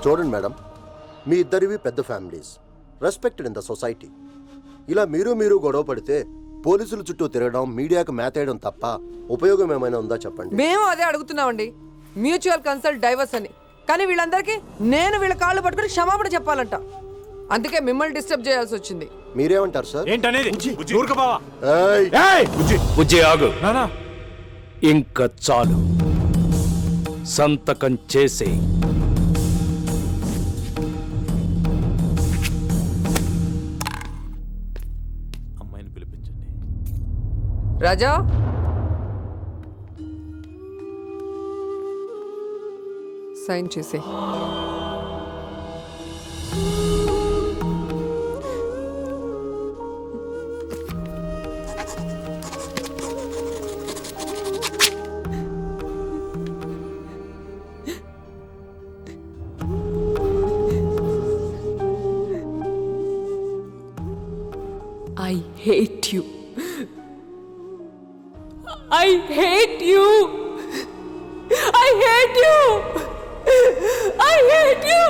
చూడండి మేడం, మీ ఇద్దరివి పెద్ద families, respected in the society. ఇలా మీరు గొడవ పడితే పోలీసుల చుట్టూ తిరగడం, మీడియాకు మేతేయడం తప్ప ఉపయోగం ఏమైనా ఉందా చెప్పండి. మేము అదే అడుగుతున్నామండి, మ్యూచువల్ కన్సల్ట్ డైవర్స్ అని. కానీ వీళ్ళందరికీ నేను వీళ్ళ కాళ్ళు పట్టుకుని క్షమాపణ చెప్పాలంట. అందుకే మిమ్మల్ని డిస్టర్బ్ చేయాల్సి వచ్చింది. మీరేమంటారు సార్? ఏంటనేది? బుజ్జి ఆగు. ఇంకా చాలు, సంతకం చేసే. అమ్మాయిని పిలిపించండి. రాజా, సైన్ చేసే. I hate you. I hate you. I hate you. I hate you.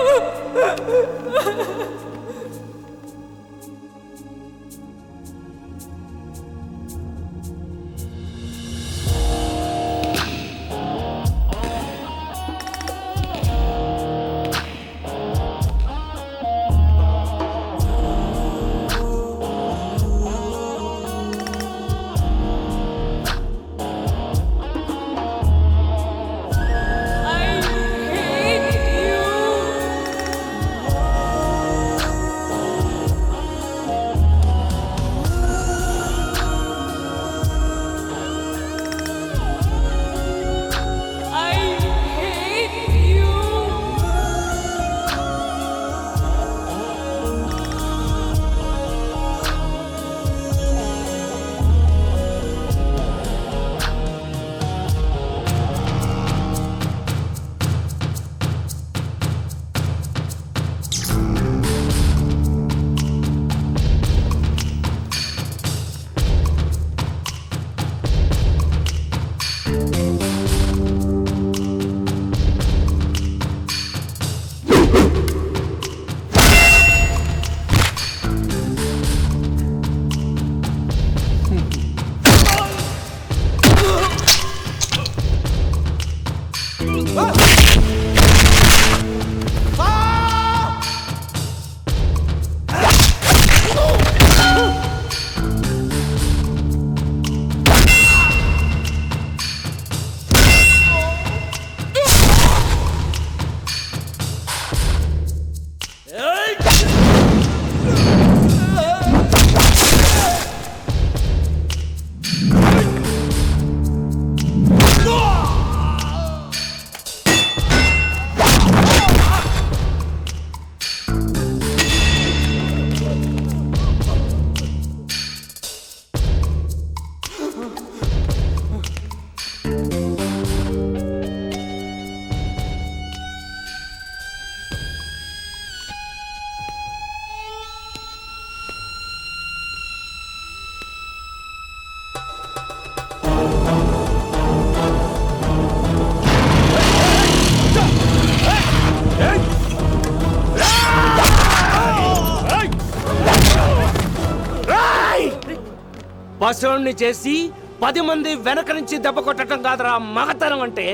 పశువుని చేసి 10 మంది వెనక నుంచి దెబ్బ కొట్టడం కాదురా మగతనం అంటే.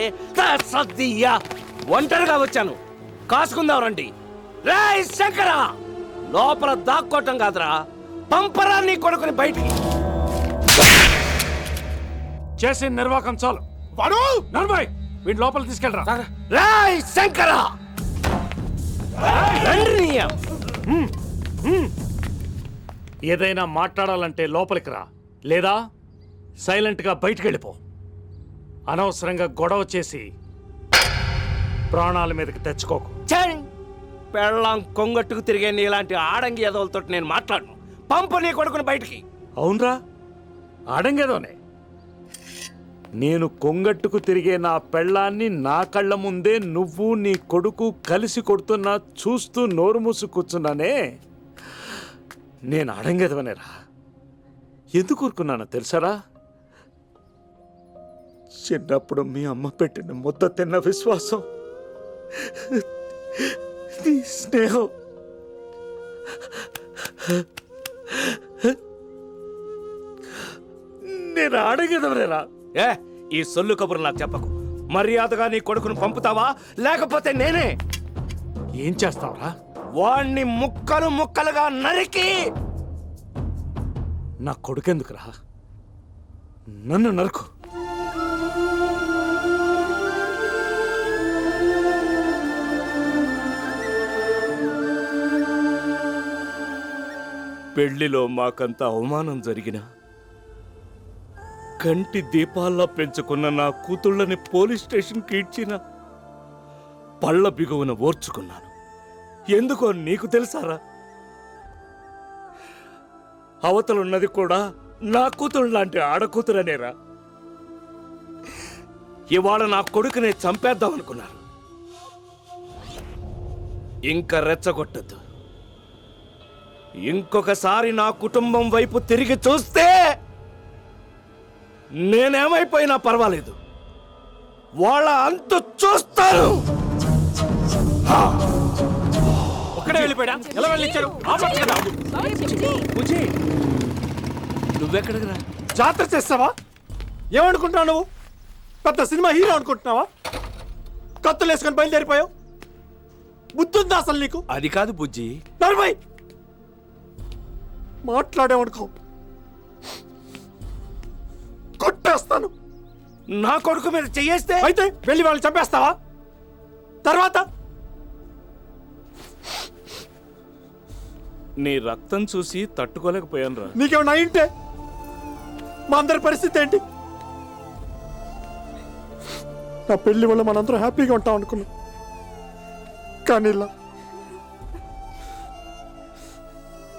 సద్దియ్యా, ఒంటరిగా వచ్చాను, కాసుకుందాం రండి. రేయ్ శంకర, లోపల దాక్కోవటం కాదురా, పంపరా నీ కొడుకుని బయటికి. చేసిన నిర్వాకం చాలు. వాడు నర్మయ్, వీడి లోపల తీసుకెళ్ళరా. రేయ్ శంకర, ఏదైనా మాట్లాడాలంటే లోపలికి రా, లేదా సైలెంట్గా బయటికి వెళ్ళిపో. అనవసరంగా గొడవ చేసి ప్రాణాల మీదకి తెచ్చుకోకు. పెళ్ళాం కొంగట్టుకు తిరిగే నీలాంటి ఆడంగి ఎదవలతో నేను మాట్లాడను. పంపు నీ కొడుకుని బయటికి. అవునరా, ఆడంగేదోనే. నేను కొంగట్టుకు తిరిగే నా పెళ్ళాన్ని నా కళ్ళ ముందే నువ్వు నీ కొడుకు కలిసి కొడుతున్నా చూస్తూ నోరు మూసు కూర్చున్నానే, నేను ఆడంగేదవనేరా. ఎందుకు ఊరుకున్నానో తెలుసారా? చిన్నప్పుడు మీ అమ్మ పెట్టిన ముద్ద తిన్న విశ్వాసం నీ స్నేహం నేను అడగదవరేరా. ఏ ఈ సొల్లు కబురు నాకు చెప్పకు. మర్యాదగా నీ కొడుకును పంపుతావా లేకపోతే నేనే ఏం చేస్తావురా? వాణ్ణి ముక్కలు ముక్కలుగా నరికి నా కొడుకెందుకురా? నన్ను నరకు. పెళ్లిలో మాకంత అవమానం జరిగిన కంటి దీపాల్లో పెంచుకున్న నా కూతుళ్ళని పోలీస్ స్టేషన్కి ఇడ్చిన పళ్ళ బిగువున ఓర్చుకున్నాను. ఎందుకో నీకు తెలుసారా? అవతలున్నది కూడా నా కూతురు లాంటి ఆడకూతురనేరా. ఇవాళ నా కొడుకునే చంపేద్దాం అనుకున్నారు. ఇంకా రెచ్చగొట్టద్దు. ఇంకొకసారి నా కుటుంబం వైపు తిరిగి చూస్తే నేనేమైపోయినా పర్వాలేదు, వాళ్ళ అంతు చూస్తాను. ఒక్కడే వెళ్ళిపోయా? ఎలా వెళ్ళిచ్చారు? నువ్వెక్కడికి రా? జాతర చేస్తావా? ఏమనుకుంటున్నావు నువ్వు? పెద్ద సినిమా హీరో అనుకుంటున్నావా? కత్తులు వేసుకొని బయలుదేరిపోయావు. బుద్ధుందా అసలు నీకు? అది కాదు బుజ్జి. నర్మై మాట్లాడేవనుకో కొట్టేస్తాను. నా కొడుకు మీద చెయ్యేస్తే అయితే వెళ్ళి వాళ్ళని చంపేస్తావా? తర్వాత నీ రక్తం చూసి తట్టుకోలేకపోయాను రా. నీకేమన్నా అయింటే మా అందరి పరిస్థితి ఏంటి? నా పెళ్లి వల్ల మనందరం హ్యాపీగా ఉంటాం అనుకున్నాం, కానీ ఇలా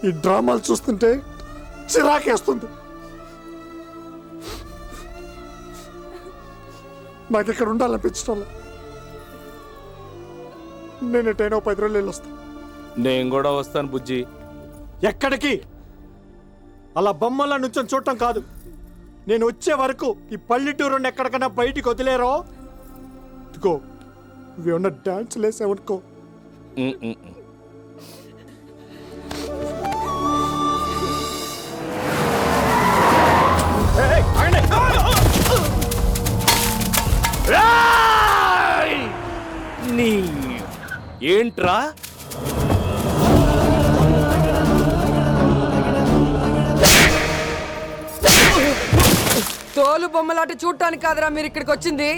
ఈ డ్రామాలు చూస్తుంటే చిరాకేస్తుంది. నాకు ఇక్కడ ఉండాలనిపించడం లేదు. నేను ఎటైనా 10 రోజులు వెళ్ళి వస్తాను. నేను కూడా వస్తాను బుజ్జి. ఎక్కడికి? అలా బొమ్మల నుంచి చూడటం కాదు. నేను వచ్చే వరకు ఈ పల్లెటూరు ఎక్కడికైనా బయటికి వదిలేరో ఇదిగో ఇవేమన్నా డాన్స్ లేసావనుకో. నీ ఏంట్రా? తోలు బొమ్మలాట చూడటానికి కాదురా మీరు ఇక్కడికి వచ్చింది.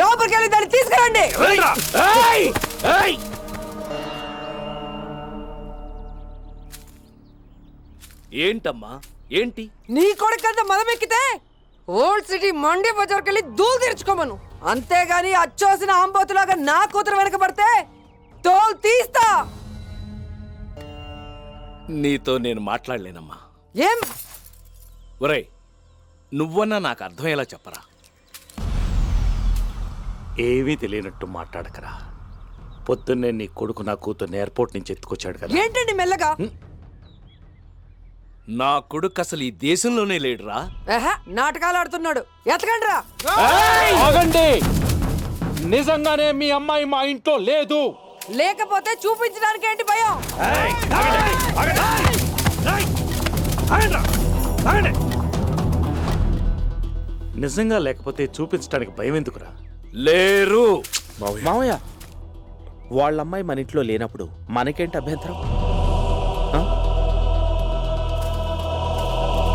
లోపలికి వెళ్ళి దాన్ని తీసుకురండి. ఏంటమ్మా ఏంటి? నీ కొడుకంత మదమెక్కితే ఓల్డ్ సిటీ మండి బజార్కి వెళ్ళి దూలు తీర్చుకోమను. అంతేగాని అచ్చోసిన ఆంబోతులాగా నా కూతురు వెనక పడితే తోలు తీస్తా. నీతో నేను మాట్లాడలేనమ్మా. ఏం? ఒరేయ్, నువ్వన్నా నాకు అర్థమయ్యేలా చెప్పరా. ఏమీ తెలియనట్టు మాట్లాడకరా. పొద్దున్నే నీ కొడుకు నా కూతుర్ని ఎయిర్పోర్ట్ నుంచి ఎత్తుకొచ్చాడు కదా. ఏంటండి మెల్లగా? నా కొడుకు అసలు ఈ దేశంలోనే లేడురా. నాటకాలు ఆడుతున్నాడు. ఎతకండి రా. ఆగండి, నిజంగానే మీ అమ్మాయి మా ఇంట్లో లేదు. లేకపోతే చూపించడానికి ఏంటి భయం? నిజంగా లేకపోతే చూపించడానికి భయం ఎందుకురా? లేరు మామయ్య, వాళ్ళ అమ్మాయి మన ఇంట్లో లేనప్పుడు మనకేంటి అభ్యంతరం?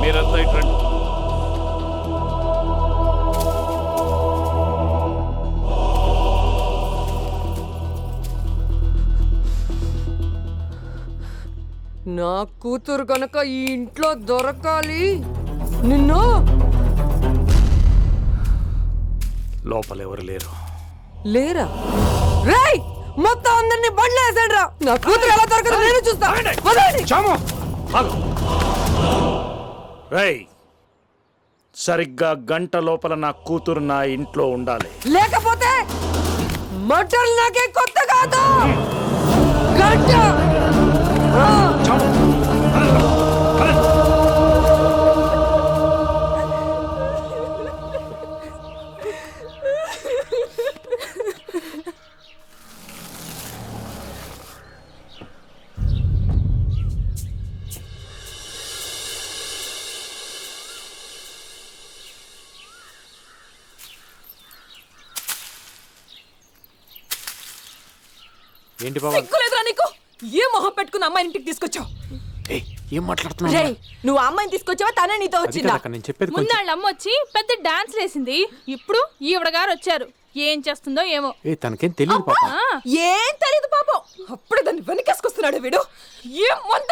మీరంతా ఇట్రండి. నా కూతురు కనుక ఈ ఇంట్లో దొరకాలి నిన్ను. లోపల ఎవరు లేరు. లేరా? రేయ్, మొత్తం అందరినీ బండ్లో వేసాడు రా. నా కూతురు ఎలా దొరకదు నేను చూస్తా. వదలండి. రేయ్, సరిగ్గా గంట లోపల నా కూతురు నా ఇంట్లో ఉండాలి. లేకపోతే మటన్ నాకే కొత్త కాదు. గంట. ఏంటి బావా సిగ్గులేదురా నీకు? ఏ మొహం పెట్టుకున్న అమ్మాయిని ఇంటికి తీసుకొచ్చావు? ఏయ్, ఏం మాట్లాడుతున్నావు రేయ్, నువ్వు ఆ అమ్మాయిని తీసుకొచ్చావా తనే నీతో అది వచ్చిందా? కాదక్క, నేను చెప్పేది కొంచెం. ముందాళ్ళ అమ్మ వచ్చి పెద్ద డాన్స్ వేసింది. ఇప్పుడు ఈవిడ గారు వచ్చారు. ఏం చేస్తుందో ఏమో. ఏ తనకేం తెలియదు పాప. ఏం తెలియదు పాపం. అప్పుడే దాన్ని వెనకేసుకొస్తున్నాడు వీడు. ఏం మంద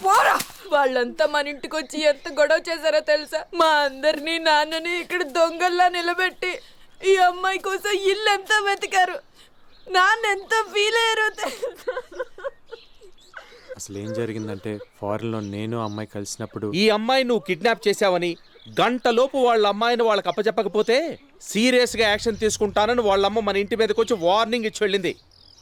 పోరా. వాళ్ళంతా మన ఇంటికి వచ్చి ఎంత గొడవ చేశారో తెలుసా? మా అందరినీ నాన్నని ఇక్కడ దొంగల్లా నిలబెట్టి ఈ అమ్మాయి కోసం ఇల్లు ఎంత వెతికారు. నాన్న ఎంత ఫీల్ అయ్యారో తెలుసా? అసలు ఏం జరిగిందంటే ఫారెన్ లో నేను అమ్మాయి కలిసినప్పుడు ఈ అమ్మాయి నువ్వు కిడ్నాప్ చేశావని గంటలోపు వాళ్ళ అమ్మాయిని వాళ్ళకి అప్పచెప్పకపోతే సీరియస్ గా యాక్షన్ తీసుకుంటానని వాళ్ళమ్మ మన ఇంటి మీదకి వచ్చి వార్నింగ్ ఇచ్చి వెళ్ళింది.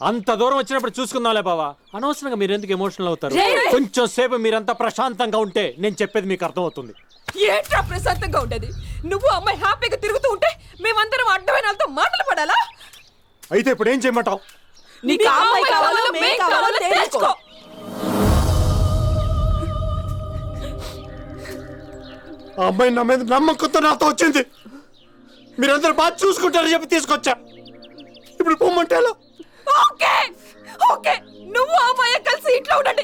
అంత దూరం వచ్చినప్పుడు చూసుకుందాంలే బావా. అనవసరంగా మీరు ఎందుకు ఎమోషనల్ అవుతారు? కొంచెం సేపు మీరంతా ప్రశాంతంగా ఉంటే నేను చెప్పేది మీకు అర్థమవుతుంది. ఏంట్రా ప్రశాంతంగా ఉండేది? నువ్వు అమ్మాయి హ్యాపీగా తిరుగుతూ ఉంటే మేమందరం అడ్డమైన వాళ్ళతో మాటలు పడాలా? అయితే ఇప్పుడు ఏం చేయమంటావు? నీకు ఆ అమ్మాయి కావాలో మేం కావాలో తెలుసుకో. ఆ అమ్మాయి నా మీద నమ్మకంతో నాతో వచ్చింది. మీరందరూ బాగా చూసుకుంటారని చెప్పి తీసుకొచ్చా. ఇప్పుడు పొమ్మంటే ఎలా? ఓకే ఓకే, నువ్వు ఆ అమ్మాయి కలిసి ఇంట్లో ఉండండి.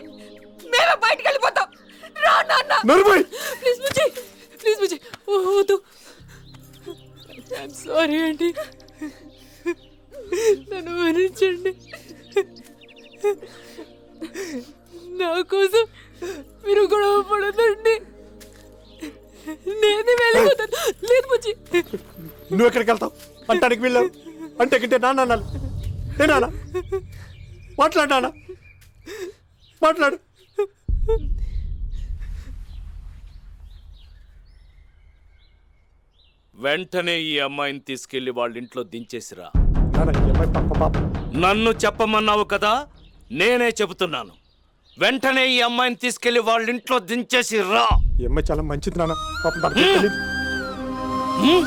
మేమే బయటికి వెళ్ళిపోతాం. రా నాన్న. నరుబోయ్, ప్లీజ్ బుజ్జి, ప్లీజ్ బుజ్జి, వద్దు. ఐఎమ్ సారీ అండి, నన్ను భరించండి. నా కోసం మీరు గొడవ పడదండి. నేనే వెళ్ళిపోతాను. లేదు బుజ్జి. నువ్వు ఎక్కడికి వెళ్తావు? అంటానికి వెళ్ళావు అంటే గిట్టే నాన్న అన్నాను. ఏ నాన్న మాట్లాడు, నాన్న మాట్లాడు. వెంటనే ఈ అమ్మాయిని తీసుకెళ్లి వాళ్ళ ఇంట్లో దించేసిరా. నాన్న ఈ అమ్మాయి పాప. నన్ను చెప్పమన్నావు కదా, నేనే చెబుతున్నాను. వెంటనే ఈ అమ్మాయిని తీసుకెళ్లి వాళ్ళ ఇంట్లో దించేసి రా. ఈ అమ్మాయి చాలా మంచిది నాన్న. పాపం తనకి తెలీదు. హ్మ్?